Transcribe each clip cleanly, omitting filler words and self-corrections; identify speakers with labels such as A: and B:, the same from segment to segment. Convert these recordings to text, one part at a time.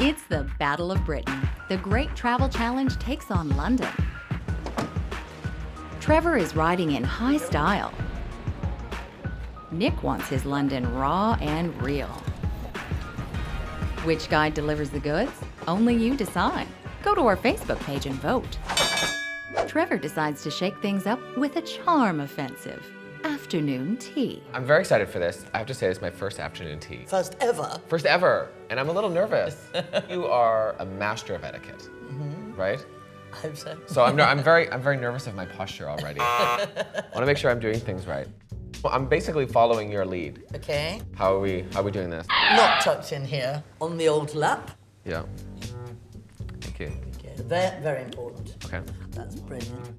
A: It's the Battle of Britain. The Great Travel Challenge takes on London. Trevor is riding in high style. Nick wants his London raw and real. Which guide delivers the goods? Only you decide. Go to our Facebook page and vote. Trevor decides to shake things up with a charm offensive. Afternoon tea.
B: I'm very excited for this. I have to say, it's my first afternoon tea.
C: First ever?
B: First ever, and I'm a little nervous. You are a master of etiquette, right?
C: I hope so.
B: So I'm very nervous of my posture already. I want to make sure I'm doing things right. Well, I'm basically following your lead.
C: Okay.
B: How are we doing this?
C: Not tucked in here, on the old lap.
B: Yeah. Thank you.
C: Okay, very, very important.
B: Okay.
C: That's brilliant.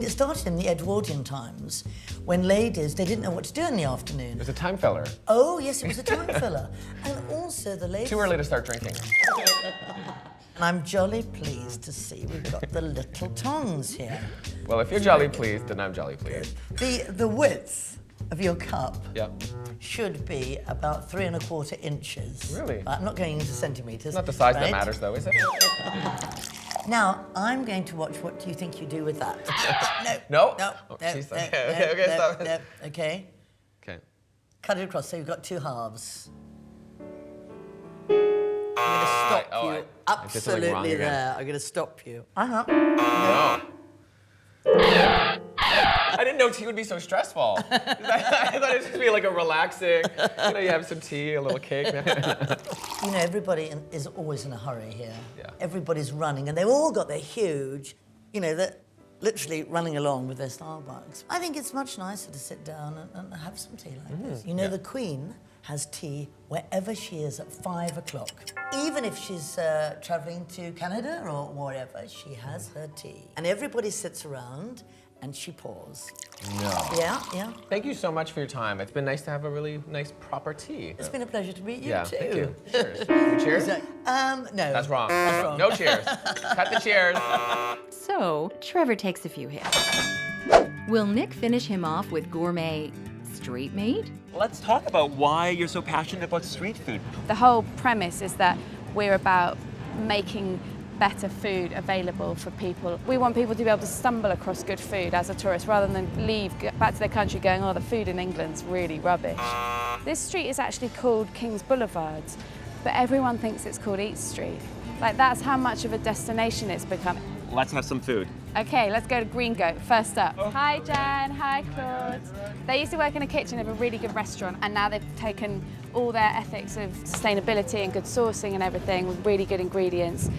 C: It started in the Edwardian times when ladies, they didn't know what to do in the afternoon.
B: There's a time filler.
C: Oh, yes, it was a time filler. And also the ladies...
B: Too early to start drinking.
C: And I'm jolly pleased to see we've got the little tongs here.
B: Well, if you're jolly pleased, then I'm jolly pleased.
C: The width of your cup
B: Yeah.
C: should be about 3¼ inches.
B: Really?
C: I'm not going into centimetres.
B: Not the size that
C: right?
B: matters, though, is it?
C: Now, I'm going to watch what do you think you do with that.
B: No?
C: No,
B: Oh,
C: no,
B: jeez,
C: no,
B: okay,
C: no,
B: stop.
C: no, okay.
B: Okay.
C: Cut it across, so you've got 2 halves. I'm going to stop
B: oh,
C: you
B: I did something wrong
C: absolutely
B: again.
C: there. I'm going to stop you. Uh-huh.
B: No. I didn't know tea would be so stressful. I thought it would just be like a relaxing, you have some tea, a little cake.
C: You know, everybody is always in a hurry here.
B: Yeah.
C: Everybody's running, and they've all got their huge, they're literally running along with their Starbucks. I think it's much nicer to sit down and have some tea like this. The Queen has tea wherever she is at 5 o'clock. Even if she's traveling to Canada or wherever, she has her tea. And everybody sits around and she pours.
B: No.
C: Yeah, yeah.
B: Thank you so much for your time. It's been nice to have a really nice, proper tea.
C: It's been a pleasure to meet you,
B: Yeah,
C: too.
B: thank you. Cheers. We cheers?
C: No.
B: That's wrong.
C: That's wrong.
B: No cheers. Cut the cheers.
A: So, Trevor takes a few hits. Will Nick finish him off with gourmet street meat?
D: Let's talk about why you're so passionate about street food.
E: The whole premise is that we're about making better food available for people. We want people to be able to stumble across good food as a tourist rather than get back to their country going, oh, the food in England's really rubbish. This street is actually called King's Boulevard, but everyone thinks it's called Eat Street. Like, that's how much of a destination it's become.
D: Let's have some food.
E: Okay, let's go to Green Goat, first up. Hi, Jan, hi, Claude. They used to work in a kitchen of a really good restaurant, and now they've taken all their ethics of sustainability and good sourcing and everything with really good ingredients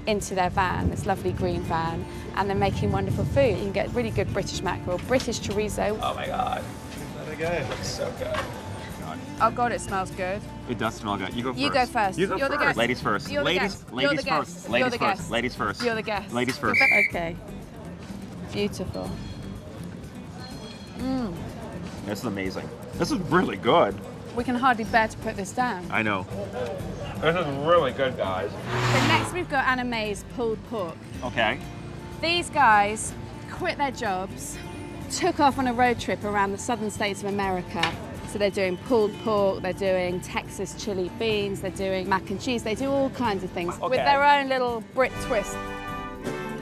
E: into their van, this lovely green van, and they're making wonderful food. You can get really good British mackerel, British chorizo.
D: Oh my God. Is that good? It looks so good.
E: Oh God, it smells good.
D: It does smell good. You go first.
E: You go first.
D: You go
E: You're the
D: first.
E: guest.
D: Ladies first.
E: You're the
D: Ladies,
E: guest.
D: ladies
E: You're the
D: first.
E: guest.
D: Ladies
E: You're the
D: first.
E: guest.
D: Ladies first.
E: You're the guest.
D: Ladies first.
E: Okay. Beautiful.
D: This is amazing. This is really good.
E: We can hardly bear to put this down.
D: I know. This is really good, guys.
E: So next we've got Anna May's pulled pork.
D: Okay.
E: These guys quit their jobs, took off on a road trip around the southern states of America. So they're doing pulled pork, they're doing Texas chili beans, they're doing mac and cheese, they do all kinds of things with their own little Brit twist.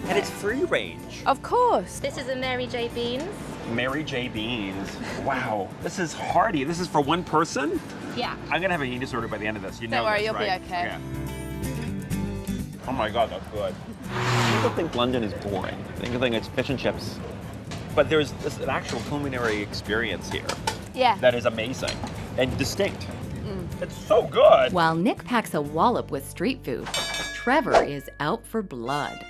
D: And it's free range.
E: Of course.
F: This is a Mary J. Beans.
D: Mary J. Beans. Wow. This is hearty. This is for one person?
F: Yeah.
D: I'm gonna have an eating disorder by the end of this. You know
E: Don't worry,
D: this,
E: you'll be
D: right?
E: okay.
D: Oh my God, that's good. People think London is boring. People think it's fish and chips. But there's an actual culinary experience here
E: Yeah.
D: that is amazing and distinct. It's so good.
A: While Nick packs a wallop with street food, Trevor is out for blood.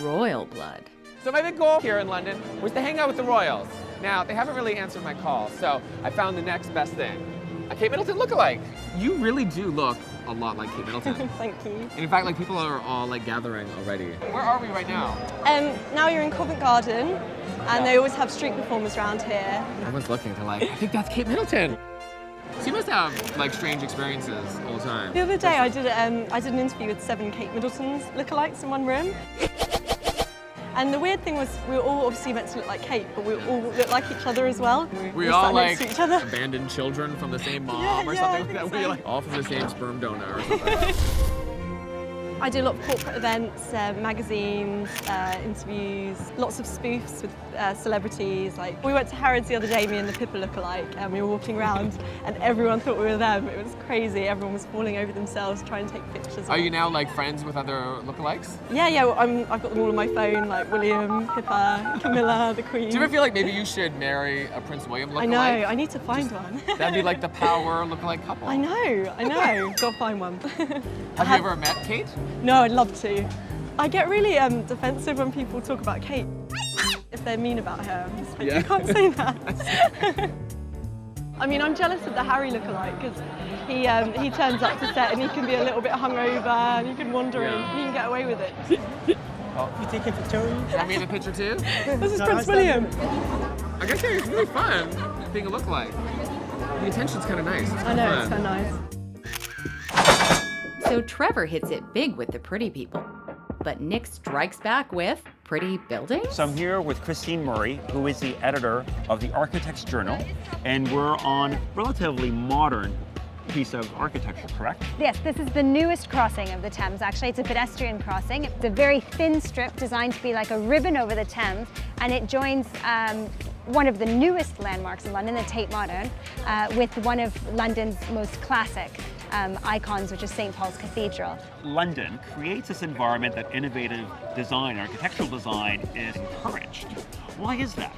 A: Royal blood.
B: So my big goal here in London was to hang out with the royals. Now, they haven't really answered my call, so I found the next best thing. A Kate Middleton lookalike. You really do look a lot like Kate Middleton.
G: Thank you.
B: And in fact, people are all gathering already. Where are we right now?
G: Now you're in Covent Garden, and they always have street performers around here.
B: Everyone's looking to I think that's Kate Middleton. So you must have strange experiences all the time.
G: The other day I did an interview with 7 Kate Middletons lookalikes in one room. And the weird thing was we were all obviously meant to look like Kate, but we all looked like each other as well.
B: We
G: sat
B: all
G: next to each other.
B: abandoned children from the same mom
G: Yeah,
B: or
G: yeah,
B: something
G: I
B: like that.
G: think
B: We're
G: so.
B: all from the same sperm donor or something.
G: I do a lot of corporate events, magazines, interviews, lots of spoofs with celebrities. Like, we went to Harrods the other day, me and the Pippa lookalike, and we were walking around and everyone thought we were them. It was crazy. Everyone was falling over themselves trying to take pictures.
B: Are you now like friends with other lookalikes?
G: Yeah, well, I've got them all on my phone, like William, Pippa, Camilla, the Queen.
B: Do you ever feel like maybe you should marry a Prince William lookalike?
G: I know, I need to find one.
B: That'd be like the power lookalike couple.
G: I know. Gotta find one.
B: Have you ever met Kate?
G: No, I'd love to. I get really defensive when people talk about Kate. If they're mean about her, I'm just like, you can't say that. I mean, I'm jealous of the Harry lookalike because he turns up to set and he can be a little bit hungover and you can wander in and he can get away with it.
F: You take a picture?
B: You want me to picture too?
G: This is Prince William.
B: I gotta say, it's really fun being a lookalike. The attention's kind of nice. It's
G: I know,
B: fun.
G: it's so nice.
A: So Trevor hits it big with the pretty people. But Nick strikes back with pretty buildings?
D: So I'm here with Christine Murray, who is the editor of the Architect's Journal, and we're on relatively modern piece of architecture, correct?
H: Yes, this is the newest crossing of the Thames. Actually, it's a pedestrian crossing. It's a very thin strip designed to be like a ribbon over the Thames, and it joins one of the newest landmarks in London, the Tate Modern, with one of London's most classic icons, which is St. Paul's Cathedral.
D: London creates this environment that innovative design, architectural design, is encouraged. Why is that?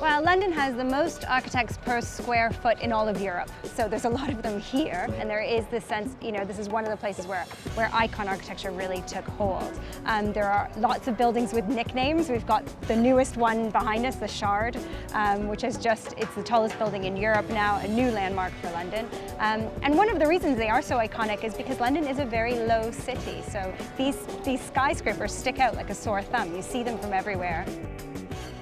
H: Well, London has the most architects per square foot in all of Europe. So there's a lot of them here, and there is this sense, you know, this is one of the places where icon architecture really took hold. There are lots of buildings with nicknames. We've got the newest one behind us, the Shard, which is it's the tallest building in Europe now, a new landmark for London. And one of the reasons they are so iconic is because London is a very low city. So these skyscrapers stick out like a sore thumb. You see them from everywhere.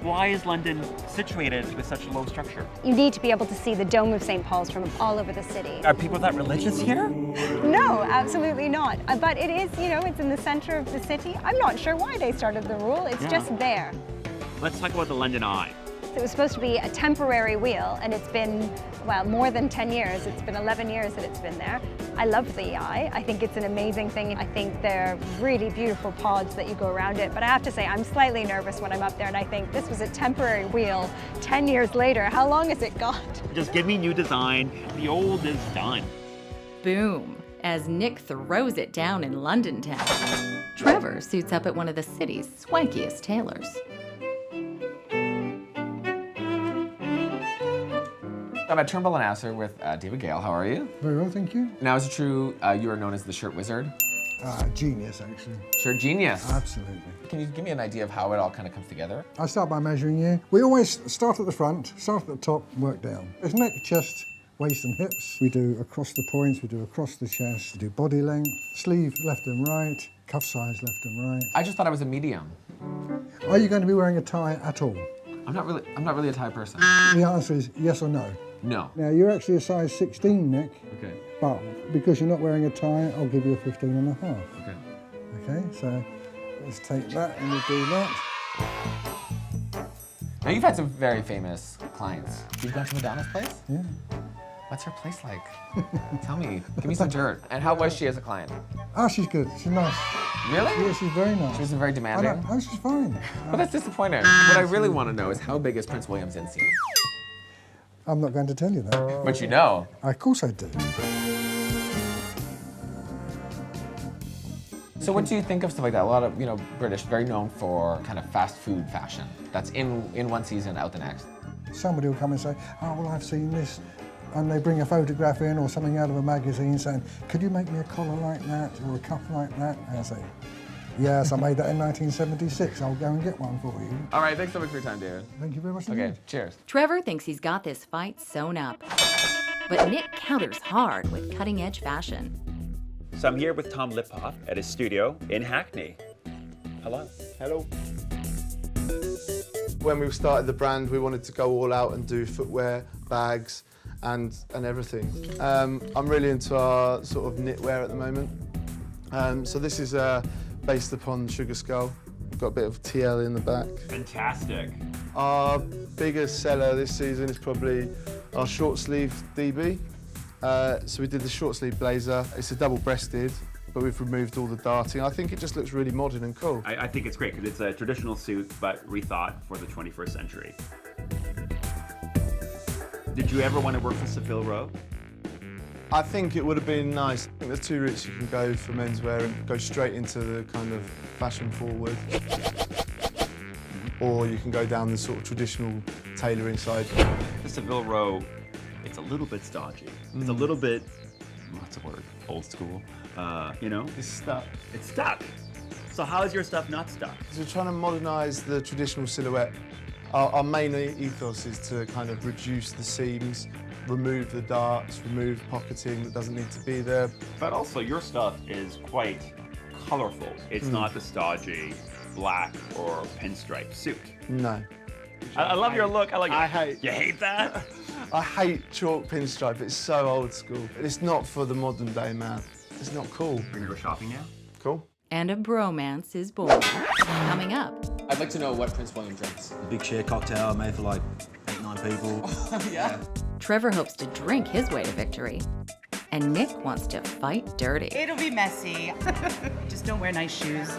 D: Why is London situated with such a low structure?
H: You need to be able to see the Dome of St. Paul's from all over the city.
D: Are people that religious here?
H: No, absolutely not. But it is, you know, it's in the center of the city. I'm not sure why they started the rule. It's just there.
D: Let's talk about the London Eye.
H: It was supposed to be a temporary wheel, and it's been, well, more than 10 years. It's been 11 years that it's been there. I love the eye. I think it's an amazing thing. I think they're really beautiful pods that you go around it. But I have to say, I'm slightly nervous when I'm up there, and I think this was a temporary wheel 10 years later. How long has it got?
D: Just give me new design. The old is done.
A: Boom, as Nick throws it down in London town. Trevor suits up at one of the city's swankiest tailors.
B: I'm at Turnbull and Asser with David Gale. How are you?
F: Very well, thank you.
B: Now, is it true you are known as the shirt wizard?
F: Genius, actually.
B: Shirt genius.
F: Absolutely.
B: Can you give me an idea of how it all kind of comes together?
F: I start by measuring you. We always start at the front, start at the top, work down. There's neck, chest, waist and hips. We do across the points, we do across the chest, we do body length, sleeve left and right, cuff size left and right.
B: I just thought I was a medium.
F: Are you going to be wearing a tie at all?
B: I'm not really a tie person.
F: The answer is yes or no.
B: No.
F: Now, you're actually a size 16, Nick.
B: Okay.
F: But because you're not wearing a tie, I'll give you a 15 and a half.
B: Okay.
F: Okay, so let's take that and we'll do that.
B: Now, you've had some very famous clients. You've gone to Madonna's place?
F: Yeah.
B: What's her place like? Tell me. Give me some dirt. And how was she as a client?
F: Oh, she's good. She's nice.
B: Really?
F: Yeah, she's very nice.
B: She wasn't very demanding?
F: Oh, she's fine.
B: Well, that's disappointing. What I really want to know is how big is Prince William's in scene?
F: I'm not going to tell you that.
B: But you know.
F: Of course I do.
B: So what do you think of stuff like that? A lot of, British, very known for kind of fast food fashion. That's in one season, out the next.
F: Somebody will come and say, oh, well, I've seen this. And they bring a photograph in or something out of a magazine saying, could you make me a collar like that or a cuff like that? And I say, yes, I made that in 1976. I'll go and get one for you.
B: All right, thanks so much for your time, David.
F: Thank you very much
B: Okay,
F: indeed.
B: cheers.
A: Trevor thinks he's got this fight sewn up. But Nick counters hard with cutting-edge fashion.
D: So I'm here with Tom Lipof at his studio in Hackney. Hello.
I: Hello. When we started the brand, we wanted to go all out and do footwear, bags, and everything. I'm really into our sort of knitwear at the moment. So this is based upon Sugar Skull. We've got a bit of TL in the back.
D: Fantastic.
I: Our biggest seller this season is probably our short sleeve DB. So we did the short sleeve blazer. It's a double-breasted, but we've removed all the darting. I think it just looks really modern and cool.
D: I think it's great because it's a traditional suit, but rethought for the 21st century. Did you ever want to work for Savile Row?
I: I think it would have been nice. I think there's two routes you can go for menswear and go straight into the kind of fashion forward. Or you can go down the sort of traditional tailoring side.
D: The Savile Row, it's a little bit stodgy. It's a little bit, what's the word, old school, you know?
I: It's stuck.
D: It's stuck. So how is your stuff not stuck?
I: So we're trying to modernise the traditional silhouette. Our main ethos is to kind of reduce the seams, remove the darts, remove pocketing that doesn't need to be there.
D: But also your stuff is quite colorful. It's not the stodgy black or pinstripe suit.
I: No.
D: I love your look. I like it.
I: I hate.
D: You hate that?
I: I hate chalk pinstripe. It's so old school. It's not for the modern day man. It's not cool.
D: We're gonna go shopping now?
I: Cool.
A: And a bromance is born. Coming up,
B: I'd like to know what Prince William drinks.
J: A big share cocktail made for like 8-9 people.
B: Yeah.
A: Trevor hopes to drink his way to victory. And Nick wants to fight dirty.
K: It'll be messy. Just don't wear nice shoes.